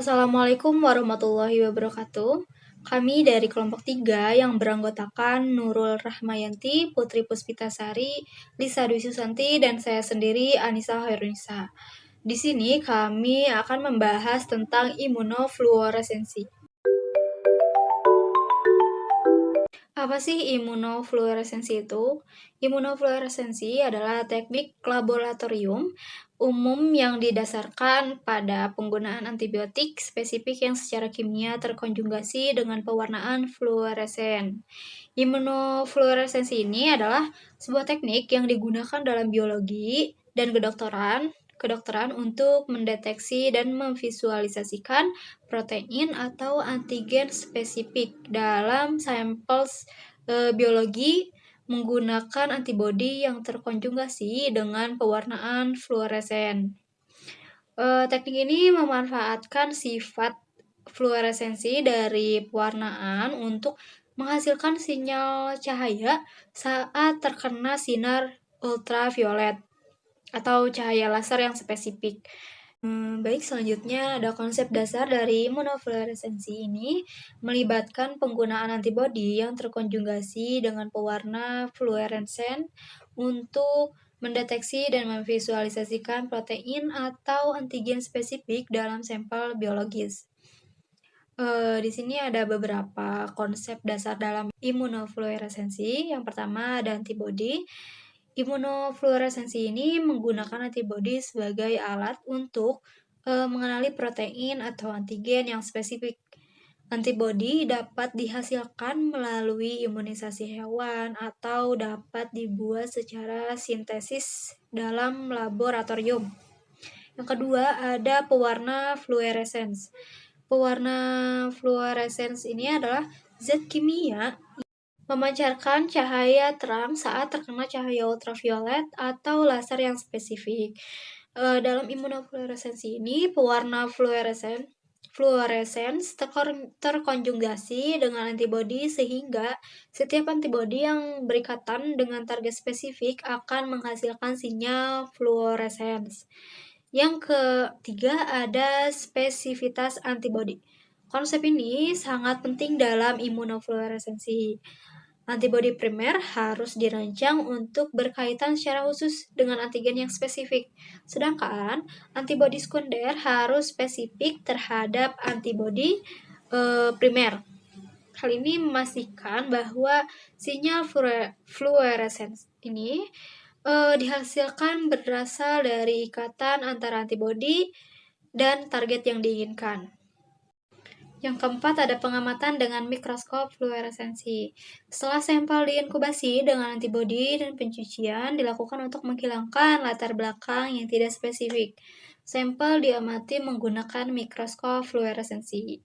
Assalamualaikum warahmatullahi wabarakatuh. Kami dari kelompok 3 yang beranggotakan Nurul Rahmayanti, Putri Puspitasari, Lisa Dwi Susanti, dan saya sendiri Anissa Hoirunisa. Di sini kami akan membahas tentang imunofluoresensi. Apa sih imunofluoresensi itu? Imunofluoresensi adalah teknik laboratorium umum yang didasarkan pada penggunaan antibiotik spesifik yang secara kimia terkonjugasi dengan pewarnaan fluoresen. Imunofluoresensi ini adalah sebuah teknik yang digunakan dalam biologi dan kedokteran untuk mendeteksi dan memvisualisasikan protein atau antigen spesifik dalam sampel biologi menggunakan antibodi yang terkonjugasi dengan pewarnaan fluoresen. Teknik ini memanfaatkan sifat fluoresensi dari pewarnaan untuk menghasilkan sinyal cahaya saat terkena sinar ultraviolet atau cahaya laser yang spesifik. Baik, selanjutnya ada konsep dasar dari imunofluoresensi ini melibatkan penggunaan antibodi yang terkonjugasi dengan pewarna fluoresen untuk mendeteksi dan memvisualisasikan protein atau antigen spesifik dalam sampel biologis. Di sini ada beberapa konsep dasar dalam imunofluoresensi. Yang pertama ada antibodi. Imunofluoresensi ini menggunakan antibodi sebagai alat untuk mengenali protein atau antigen yang spesifik. Antibodi dapat dihasilkan melalui imunisasi hewan atau dapat dibuat secara sintesis dalam laboratorium. Yang kedua ada pewarna fluoresens. Pewarna fluoresens ini adalah zat kimia memancarkan cahaya terang saat terkena cahaya ultraviolet atau laser yang spesifik. Dalam imunofluoresensi ini, pewarna fluoresens terkonjugasi dengan antibodi sehingga setiap antibodi yang berikatan dengan target spesifik akan menghasilkan sinyal fluoresens. Yang ketiga ada spesifitas antibodi. Konsep ini sangat penting dalam imunofluoresensi. Antibodi primer harus dirancang untuk berkaitan secara khusus dengan antigen yang spesifik, sedangkan antibodi sekunder harus spesifik terhadap antibodi primer. Hal ini memastikan bahwa sinyal fluoresens ini dihasilkan berasal dari ikatan antara antibodi dan target yang diinginkan. Yang keempat ada pengamatan dengan mikroskop fluoresensi. Setelah sampel diinkubasi dengan antibodi dan pencucian dilakukan untuk menghilangkan latar belakang yang tidak spesifik. Sampel diamati menggunakan mikroskop fluoresensi.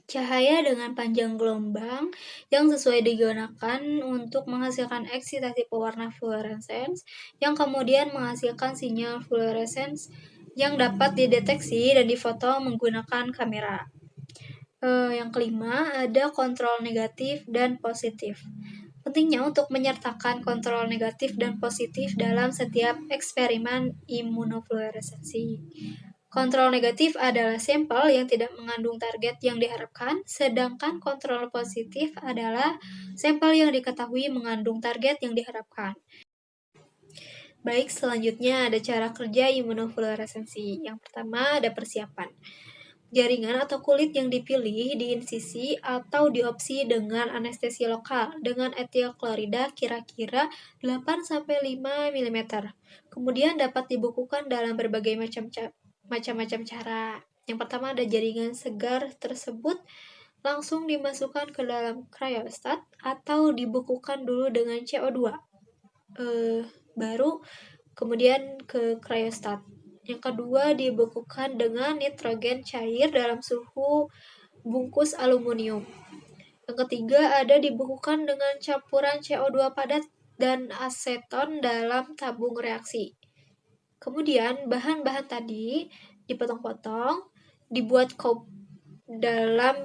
Cahaya dengan panjang gelombang yang sesuai digunakan untuk menghasilkan eksitasi pewarna fluoresens yang kemudian menghasilkan sinyal fluoresens yang dapat dideteksi dan difoto menggunakan kamera. Yang kelima ada kontrol negatif dan positif. Pentingnya untuk menyertakan kontrol negatif dan positif dalam setiap eksperimen imunofluoresensi. Kontrol negatif adalah sampel yang tidak mengandung target yang diharapkan, sedangkan kontrol positif adalah sampel yang diketahui mengandung target yang diharapkan. Baik, selanjutnya ada cara kerja imunofluoresensi. Yang pertama ada persiapan. Jaringan atau kulit yang dipilih diinsisi atau diopsi dengan anestesi lokal dengan etil klorida kira-kira 8-5 mm. Kemudian dapat dibukukan dalam berbagai macam-macam cara. Yang pertama ada jaringan segar tersebut langsung dimasukkan ke dalam cryostat atau dibukukan dulu dengan CO2. Baru kemudian ke cryostat. Yang kedua dibekukan dengan nitrogen cair dalam suhu bungkus aluminium. Yang ketiga ada dibekukan dengan campuran CO2 padat dan aseton dalam tabung reaksi. Kemudian bahan-bahan tadi dipotong-potong, dibuat dalam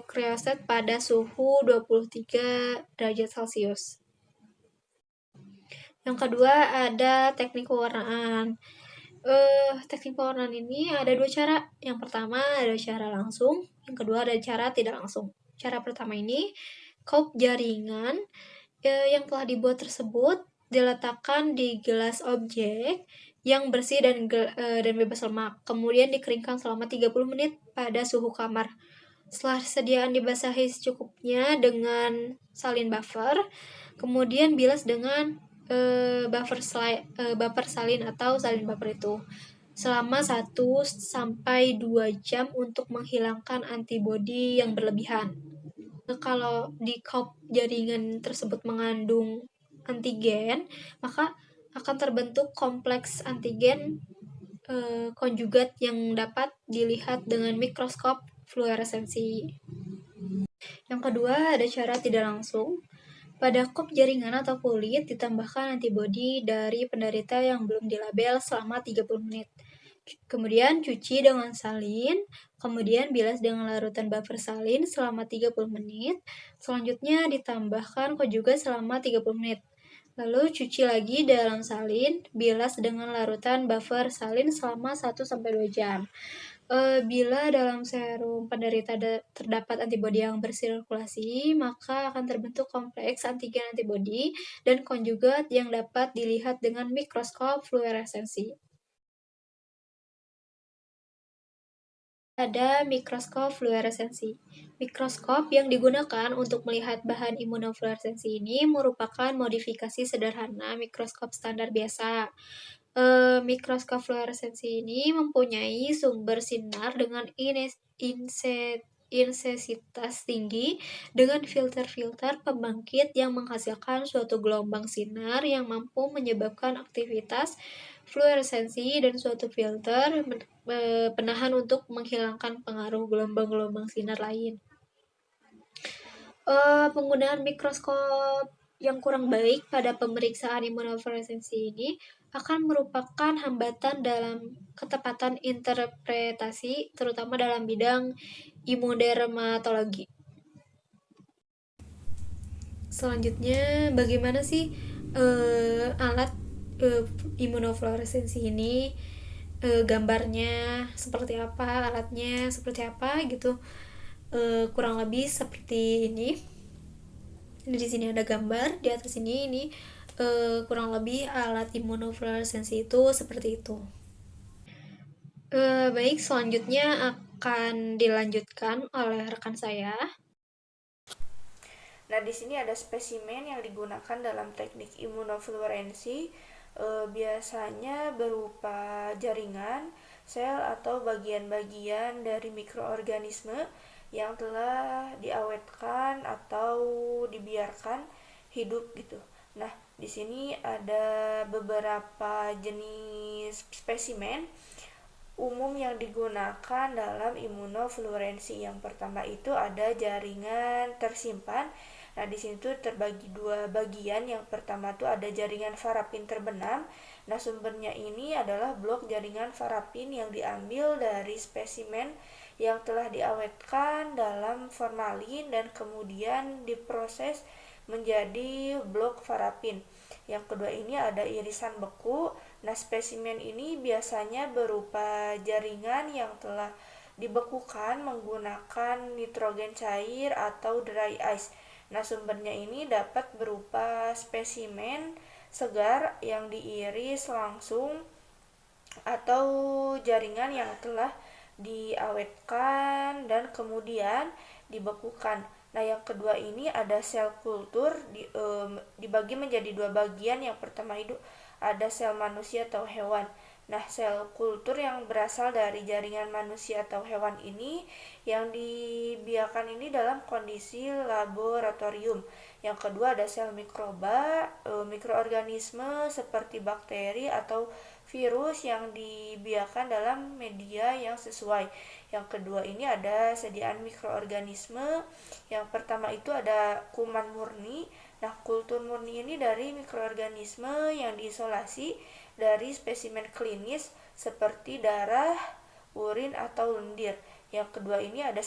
cryostat pada suhu 23 derajat Celcius. Yang kedua ada teknik pewarnaan. Teknik pewarnaan ini ada dua cara. Yang pertama ada cara langsung, yang kedua ada cara tidak langsung. Cara pertama ini, kaup jaringan yang telah dibuat tersebut diletakkan di gelas objek yang bersih dan bebas lemak. Kemudian dikeringkan selama 30 menit pada suhu kamar. Setelah sediaan dibasahi secukupnya dengan salin buffer, kemudian bilas dengan buffer salin atau salin buffer itu selama 1 sampai 2 jam untuk menghilangkan antibodi yang berlebihan. Kalau di kaup jaringan tersebut mengandung antigen, maka akan terbentuk kompleks antigen konjugat yang dapat dilihat dengan mikroskop fluoresensi. Yang kedua, ada cara tidak langsung. Pada kop jaringan atau kulit ditambahkan antibodi dari penderita yang belum dilabel selama 30 menit. Kemudian cuci dengan salin, kemudian bilas dengan larutan buffer salin selama 30 menit. Selanjutnya ditambahkan konjugat selama 30 menit. Lalu cuci lagi dalam salin, bilas dengan larutan buffer salin selama 1-2 jam. Bila dalam serum penderita terdapat antibodi yang bersirkulasi, maka akan terbentuk kompleks antigen antibodi dan konjugat yang dapat dilihat dengan mikroskop fluoresensi. Ada mikroskop fluoresensi. Mikroskop yang digunakan untuk melihat bahan imunofluoresensi ini merupakan modifikasi sederhana mikroskop standar biasa. Mikroskop fluoresensi ini mempunyai sumber sinar dengan intensitas tinggi dengan filter-filter pembangkit yang menghasilkan suatu gelombang sinar yang mampu menyebabkan aktivitas fluoresensi dan suatu filter penahan untuk menghilangkan pengaruh gelombang-gelombang sinar lain. Penggunaan mikroskop yang kurang baik pada pemeriksaan imunofluoresensi ini akan merupakan hambatan dalam ketepatan interpretasi, terutama dalam bidang imunodermatologi. Selanjutnya, bagaimana sih alat imunofluoresensi ini? Gambarnya seperti apa, alatnya seperti apa gitu. Kurang lebih seperti ini. Di sini ada gambar, di atas ini kurang lebih alat imunofluoresensi itu seperti itu. Baik, selanjutnya akan dilanjutkan oleh rekan saya. Nah, di sini ada spesimen yang digunakan dalam teknik imunofluorensi, biasanya berupa jaringan, sel atau bagian-bagian dari mikroorganisme yang telah diawetkan atau dibiarkan hidup gitu. Nah, di sini ada beberapa jenis spesimen umum yang digunakan dalam imunofluorensi. Yang pertama itu ada jaringan tersimpan. Nah, di sini tuh terbagi dua bagian. Yang pertama tuh ada jaringan farapin terbenam. Nah, sumbernya ini adalah blok jaringan farapin yang diambil dari spesimen yang telah diawetkan dalam formalin dan kemudian diproses menjadi blok farapin. Yang kedua ini ada irisan beku. Nah, spesimen ini biasanya berupa jaringan yang telah dibekukan menggunakan nitrogen cair atau dry ice. Nah, sumbernya ini dapat berupa spesimen segar yang diiris langsung atau jaringan yang telah diawetkan dan kemudian dibekukan. Nah, yang kedua ini ada sel kultur dibagi menjadi dua bagian. Yang pertama itu ada sel manusia atau hewan. Nah, sel kultur yang berasal dari jaringan manusia atau hewan ini yang dibiarkan ini dalam kondisi laboratorium. Yang kedua ada sel mikroba, mikroorganisme seperti bakteri atau virus yang dibiarkan dalam media yang sesuai. Yang kedua ini ada sediaan mikroorganisme. Yang pertama itu ada kuman murni. Nah, kultur murni ini dari mikroorganisme yang diisolasi dari spesimen klinis seperti darah, urin atau lendir. Yang kedua ini ada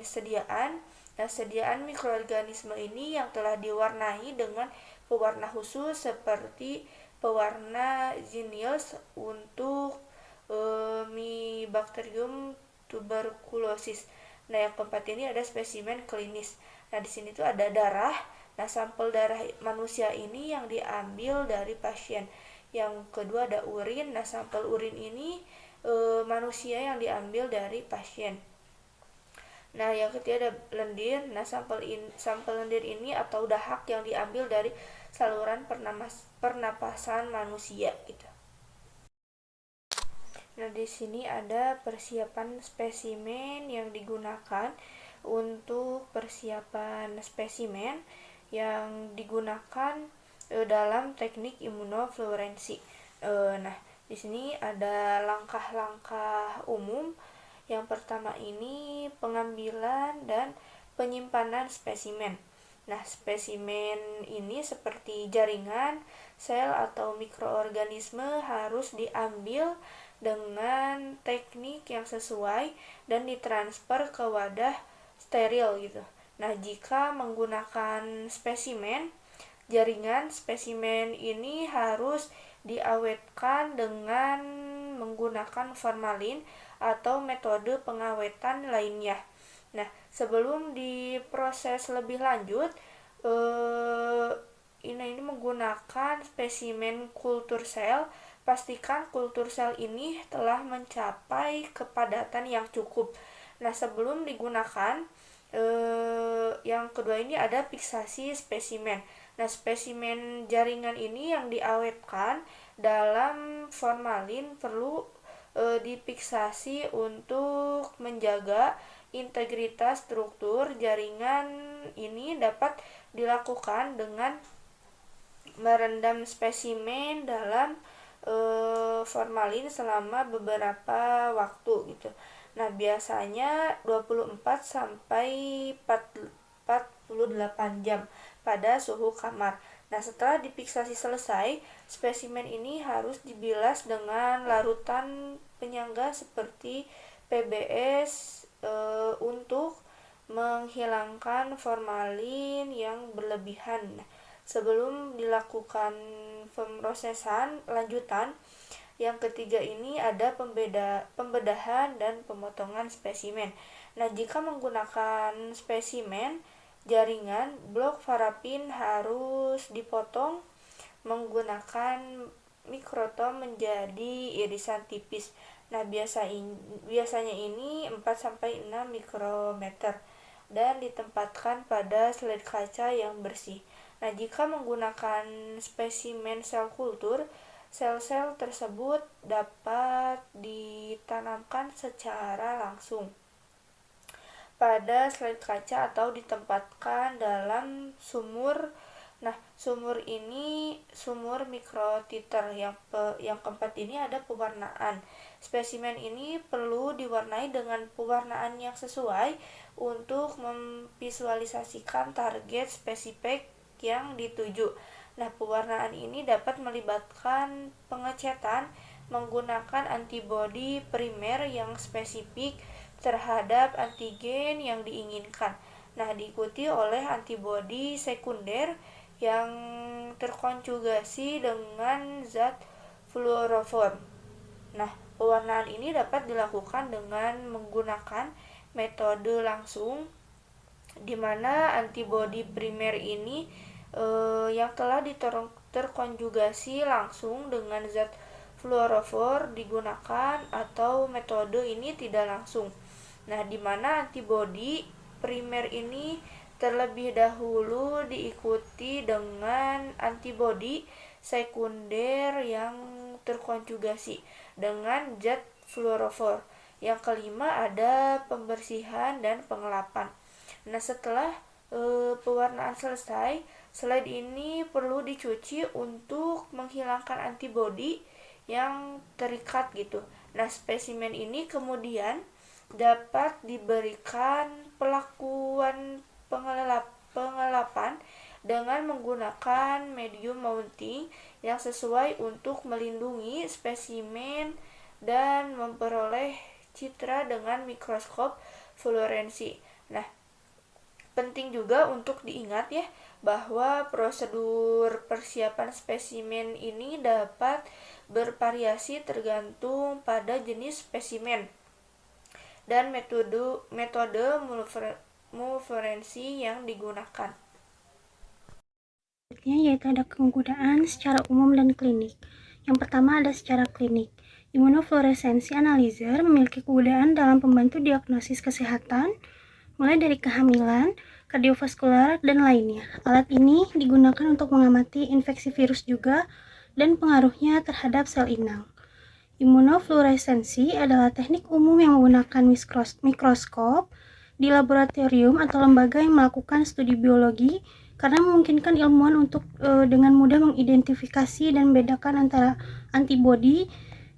sediaan. Nah, sediaan mikroorganisme ini yang telah diwarnai dengan pewarna khusus seperti pewarna Zinnius untuk Mycobacterium tuberculosis. Nah, yang keempat ini ada spesimen klinis. Nah, di sini tuh ada darah. Nah, sampel darah manusia ini yang diambil dari pasien. Yang kedua ada urin. Nah, sampel urin ini manusia yang diambil dari pasien. Nah, yang ketiga ada lendir. Nah, sampel lendir ini atau dahak yang diambil dari saluran pernapasan manusia gitu. Nah, di sini ada persiapan spesimen yang digunakan. Untuk persiapan spesimen yang digunakan dalam teknik imunofluorensi. Nah, di sini ada langkah-langkah umum. Yang pertama ini pengambilan dan penyimpanan spesimen. Nah, spesimen ini seperti jaringan, sel atau mikroorganisme harus diambil dengan teknik yang sesuai dan ditransfer ke wadah steril gitu. Nah, jika menggunakan spesimen jaringan, spesimen ini harus diawetkan dengan menggunakan formalin atau metode pengawetan lainnya. Nah, sebelum diproses lebih lanjut, ini menggunakan spesimen kultur sel. Pastikan kultur sel ini telah mencapai kepadatan yang cukup. Nah, sebelum digunakan, yang kedua ini ada fiksasi spesimen. Nah, spesimen jaringan ini yang diawetkan dalam formalin perlu difiksasi untuk menjaga integritas struktur jaringan. Ini dapat dilakukan dengan merendam spesimen dalam formalin selama beberapa waktu gitu. Nah, biasanya 24 sampai 48 jam pada suhu kamar. Nah, setelah difiksasi selesai, spesimen ini harus dibilas dengan larutan penyangga seperti PBS untuk menghilangkan formalin yang berlebihan. Sebelum dilakukan pemrosesan lanjutan, yang ketiga ini ada pembedahan dan pemotongan spesimen. Nah, jika menggunakan spesimen jaringan, blok parafin harus dipotong menggunakan mikrotom menjadi irisan tipis. Nah, biasanya ini 4-6 mikrometer dan ditempatkan pada slide kaca yang bersih. Nah, jika menggunakan spesimen sel kultur, sel-sel tersebut dapat ditanamkan secara langsung pada slide kaca atau ditempatkan dalam sumur. Nah, sumur ini sumur mikrotiter. Yang keempat ini ada pewarnaan. Spesimen ini perlu diwarnai dengan pewarnaan yang sesuai untuk memvisualisasikan target spesifik yang dituju. Nah, pewarnaan ini dapat melibatkan pengecetan menggunakan antibodi primer yang spesifik terhadap antigen yang diinginkan. Nah, diikuti oleh antibodi sekunder yang terkonjugasi dengan zat fluorofor. Nah, pewarnaan ini dapat dilakukan dengan menggunakan metode langsung, di mana antibodi primer ini yang telah terkonjugasi langsung dengan zat fluorofor digunakan, atau metode ini tidak langsung. Nah, di mana antibodi primer ini terlebih dahulu diikuti dengan antibodi sekunder yang terkonjugasi dengan zat fluorofor. Yang kelima ada pembersihan dan pengelapan. Nah, setelah pewarnaan selesai, slide ini perlu dicuci untuk menghilangkan antibodi yang terikat gitu. Nah, spesimen ini kemudian dapat diberikan pelakuan pengelapan dengan menggunakan medium mounting yang sesuai untuk melindungi spesimen dan memperoleh citra dengan mikroskop fluorensi. Nah, penting juga untuk diingat ya, bahwa prosedur persiapan spesimen ini dapat bervariasi tergantung pada jenis spesimen dan metode multifluoresensi yang digunakan. Yaitu ada penggunaan secara umum dan klinik. Yang pertama ada secara klinik. Immunofluorescency analyzer memiliki kegunaan dalam membantu diagnosis kesehatan, mulai dari kehamilan, kardiovaskular, dan lainnya. Alat ini digunakan untuk mengamati infeksi virus juga dan pengaruhnya terhadap sel inang. Immunofluorescency adalah teknik umum yang menggunakan mikroskop di laboratorium atau lembaga yang melakukan studi biologi karena memungkinkan ilmuwan untuk dengan mudah mengidentifikasi dan membedakan antara antibodi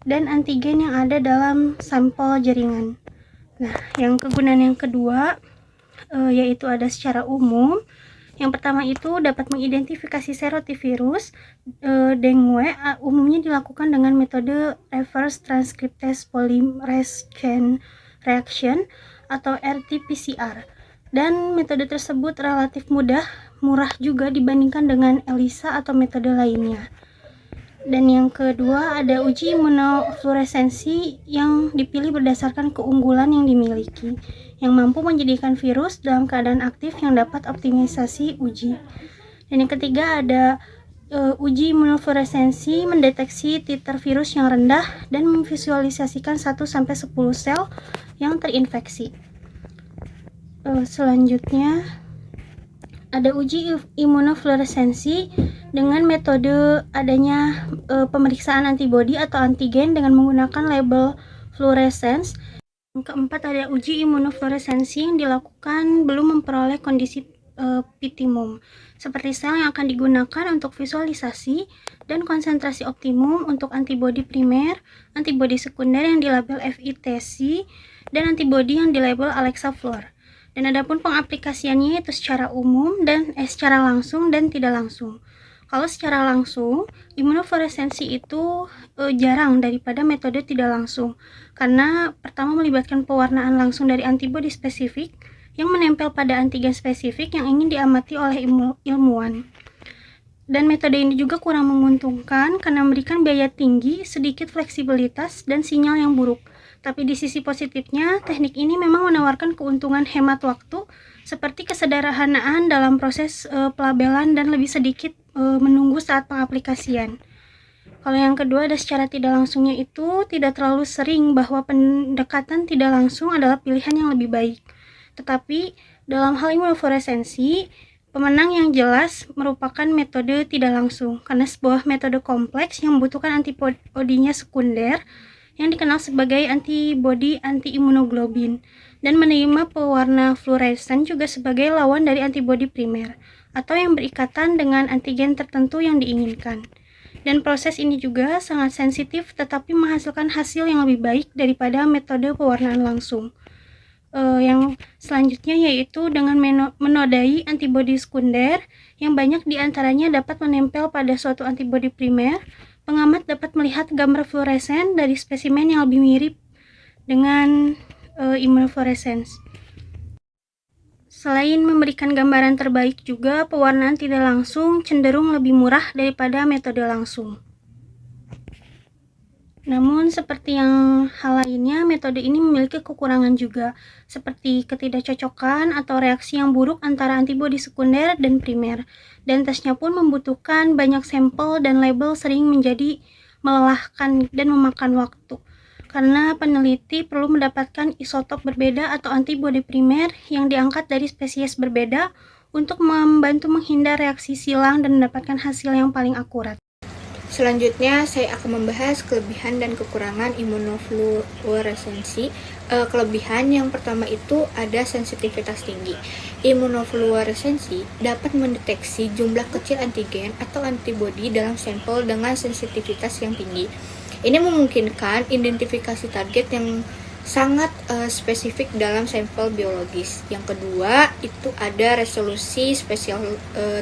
dan antigen yang ada dalam sampel jaringan. Nah, kegunaan yang kedua yaitu ada secara umum. Yang pertama itu dapat mengidentifikasi serotip virus dengue, umumnya dilakukan dengan metode reverse transcriptase polymerase chain reaction atau RT-PCR. Dan metode tersebut relatif murah juga dibandingkan dengan ELISA atau metode lainnya. Dan yang kedua ada uji immunofluorescensi yang dipilih berdasarkan keunggulan yang dimiliki, yang mampu menjadikan virus dalam keadaan aktif yang dapat optimisasi uji. Dan yang ketiga ada uji immunofluorescensi mendeteksi titer virus yang rendah dan memvisualisasikan 1-10 sel yang terinfeksi. Selanjutnya ada uji immunofluorescensi dengan metode adanya pemeriksaan antibodi atau antigen dengan menggunakan label fluorescence. Yang keempat ada uji immunofluorescensi yang dilakukan belum memperoleh kondisi optimum, seperti sel yang akan digunakan untuk visualisasi dan konsentrasi optimum untuk antibodi primer, antibodi sekunder yang dilabel FITC, dan antibodi yang dilabel Alexa Fluor. Dan adapun pengaplikasiannya itu secara umum dan secara langsung dan tidak langsung. Kalau secara langsung, immunofluorescensi itu jarang daripada metode tidak langsung, karena pertama melibatkan pewarnaan langsung dari antibodi spesifik yang menempel pada antigen spesifik yang ingin diamati oleh ilmuwan. Dan metode ini juga kurang menguntungkan karena memberikan biaya tinggi, sedikit fleksibilitas, dan sinyal yang buruk. Tapi di sisi positifnya, teknik ini memang menawarkan keuntungan hemat waktu, seperti kesederhanaan dalam proses pelabelan dan lebih sedikit menunggu saat pengaplikasian. Kalau yang kedua ada secara tidak langsungnya itu tidak terlalu sering bahwa pendekatan tidak langsung adalah pilihan yang lebih baik. Tetapi dalam hal immunofluorescensi, pemenang yang jelas merupakan metode tidak langsung, karena sebuah metode kompleks yang membutuhkan antibodinya sekunder yang dikenal sebagai antibodi anti-imunoglobin, dan menerima pewarna fluoresen juga sebagai lawan dari antibodi primer, atau yang berikatan dengan antigen tertentu yang diinginkan. Dan proses ini juga sangat sensitif tetapi menghasilkan hasil yang lebih baik daripada metode pewarnaan langsung. Yang selanjutnya yaitu dengan menodai antibodi sekunder yang banyak diantaranya dapat menempel pada suatu antibodi primer. Pengamat dapat melihat gambar fluoresen dari spesimen yang lebih mirip dengan immunofluorescence. Selain memberikan gambaran terbaik juga, pewarnaan tidak langsung cenderung lebih murah daripada metode langsung. Namun seperti yang hal lainnya, metode ini memiliki kekurangan juga, seperti ketidakcocokan atau reaksi yang buruk antara antibodi sekunder dan primer. Dan tesnya pun membutuhkan banyak sampel dan label sering menjadi melelahkan dan memakan waktu. Karena peneliti perlu mendapatkan isotop berbeda atau antibodi primer yang diangkat dari spesies berbeda untuk membantu menghindar reaksi silang dan mendapatkan hasil yang paling akurat. Selanjutnya, saya akan membahas kelebihan dan kekurangan immunofluorescensi. Kelebihan yang pertama itu ada sensitivitas tinggi. Immunofluorescensi dapat mendeteksi jumlah kecil antigen atau antibodi dalam sampel dengan sensitivitas yang tinggi. Ini memungkinkan identifikasi target yang sangat spesifik dalam sampel biologis. Yang kedua, itu ada resolusi spesial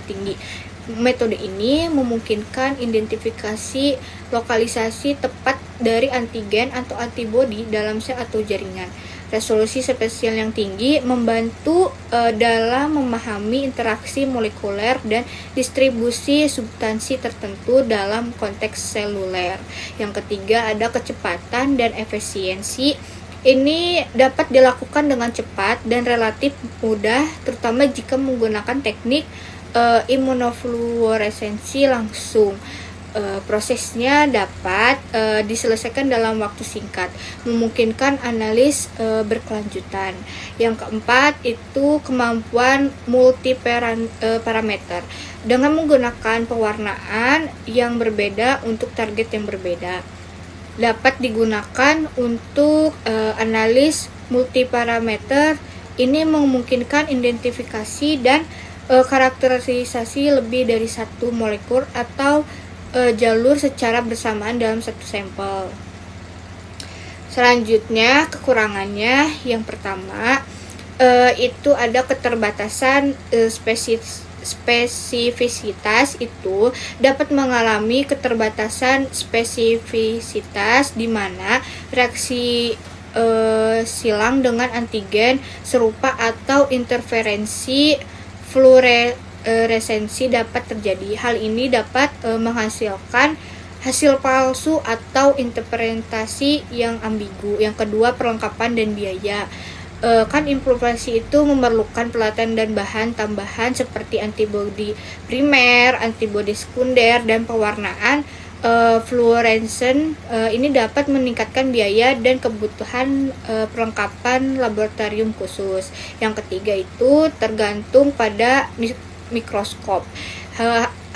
tinggi. Metode ini memungkinkan identifikasi lokalisasi tepat dari antigen atau antibodi dalam sel atau jaringan. Resolusi spesial yang tinggi membantu dalam memahami interaksi molekuler dan distribusi substansi tertentu dalam konteks seluler. Yang ketiga ada kecepatan dan efisiensi. Ini dapat dilakukan dengan cepat dan relatif mudah, terutama jika menggunakan teknik imunofluoresensi langsung. Prosesnya dapat diselesaikan dalam waktu singkat, memungkinkan analis berkelanjutan. Yang keempat itu kemampuan multiparameter dengan menggunakan pewarnaan yang berbeda untuk target yang berbeda. Dapat digunakan untuk analis multiparameter. Ini memungkinkan identifikasi dan karakterisasi lebih dari satu molekul atau jalur secara bersamaan dalam satu sampel. Selanjutnya, kekurangannya yang pertama itu ada keterbatasan spesifisitas. Itu dapat mengalami keterbatasan spesifisitas di mana reaksi silang dengan antigen serupa atau interferensi fluoresensi dapat terjadi. Hal ini dapat menghasilkan hasil palsu atau interpretasi yang ambigu. Yang kedua, perlengkapan dan biaya. Kan improvasi itu memerlukan pelatihan dan bahan tambahan seperti antibodi primer, antibodi sekunder, dan pewarnaan fluorescent. Ini dapat meningkatkan biaya dan kebutuhan perlengkapan laboratorium khusus. Yang ketiga itu tergantung pada mikroskop.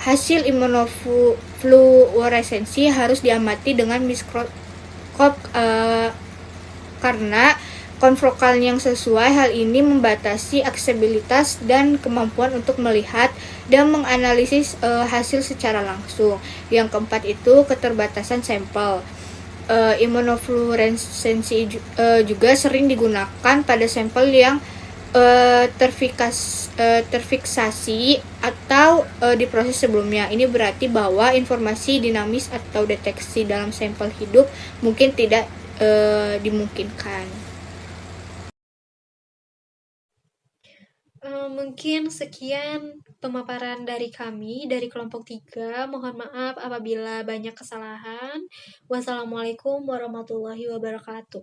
Hasil imunofluoresensi harus diamati dengan mikroskop karena konfokal yang sesuai. Hal ini membatasi aksesibilitas dan kemampuan untuk melihat dan menganalisis hasil secara langsung. Yang keempat itu keterbatasan sampel. Imunofluoresensi juga sering digunakan pada sampel yang terfiksasi atau diproses sebelumnya. Ini berarti bahwa informasi dinamis atau deteksi dalam sampel hidup mungkin tidak dimungkinkan. Mungkin sekian pemaparan dari kami, dari kelompok 3. Mohon maaf apabila banyak kesalahan. Wassalamualaikum warahmatullahi wabarakatuh.